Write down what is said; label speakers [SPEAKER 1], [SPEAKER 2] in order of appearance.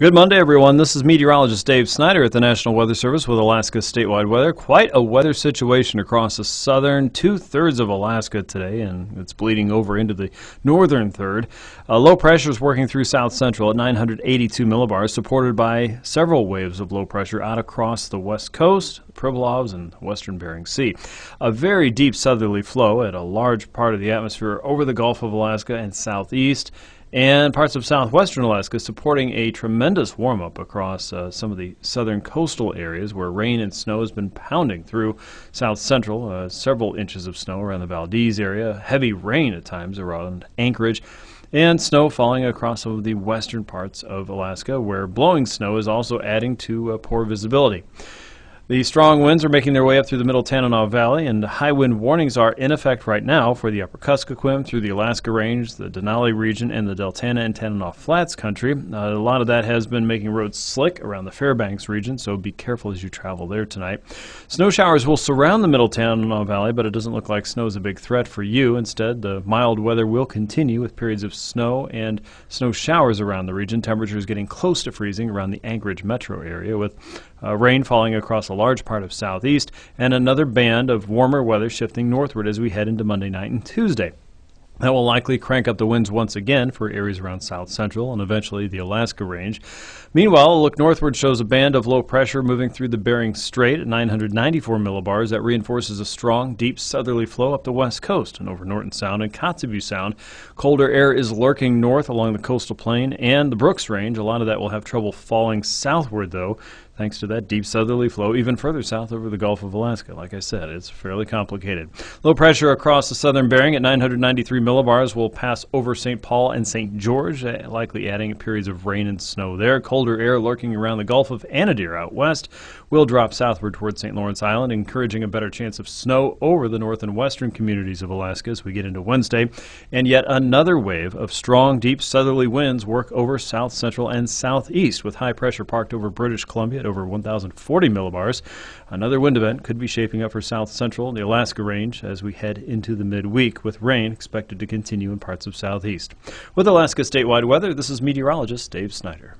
[SPEAKER 1] Good Monday, everyone. This is meteorologist Dave Snyder at the National Weather Service with Alaska's statewide weather. Quite a weather situation across the southern two-thirds of Alaska today, and it's bleeding over into the northern third. Low pressure is working through south central at 982 millibars, supported by several waves of low pressure out across the west coast, the Pribilofs, and western Bering Sea. A very deep southerly flow at a large part of the atmosphere over the Gulf of Alaska and southeast, and parts of southwestern Alaska, supporting a tremendous warm-up across some of the southern coastal areas where rain and snow has been pounding through south central. Several inches of snow around the Valdez area, heavy rain at times around Anchorage, and snow falling across some of the western parts of Alaska, where blowing snow is also adding to poor visibility. The strong winds are making their way up through the middle Tanana Valley, and high wind warnings are in effect right now for the upper Kuskokwim through the Alaska Range, the Denali region, and the Deltana and Tanana Flats country. A lot of that has been making roads slick around the Fairbanks region, so be careful as you travel there tonight. Snow showers will surround the middle Tanana Valley, but it doesn't look like snow is a big threat for you. Instead, the mild weather will continue with periods of snow and snow showers around the region. Temperatures getting close to freezing around the Anchorage metro area, with rain falling across a large part of southeast, and another band of warmer weather shifting northward as we head into Monday night and Tuesday. That will likely crank up the winds once again for areas around south central and eventually the Alaska Range. Meanwhile, a look northward shows a band of low pressure moving through the Bering Strait at 994 millibars. That reinforces a strong, deep southerly flow up the west coast and over Norton Sound and Kotzebue Sound. Colder air is lurking north along the coastal plain and the Brooks Range. A lot of that will have trouble falling southward, though, thanks to that deep southerly flow even further south over the Gulf of Alaska. Like I said, it's fairly complicated. Low pressure across the southern Bering at 993 millibars will pass over St. Paul and St. George, likely adding periods of rain and snow there. Colder air lurking around the Gulf of Anadyr out west will drop southward toward St. Lawrence Island, encouraging a better chance of snow over the north and western communities of Alaska as we get into Wednesday. And yet another wave of strong, deep southerly winds work over south central and southeast, with high pressure parked over British Columbia at over 1,040 millibars. Another wind event could be shaping up for south central and the Alaska Range as we head into the midweek, with rain expected to continue in parts of southeast. With Alaska statewide weather, this is meteorologist Dave Snyder.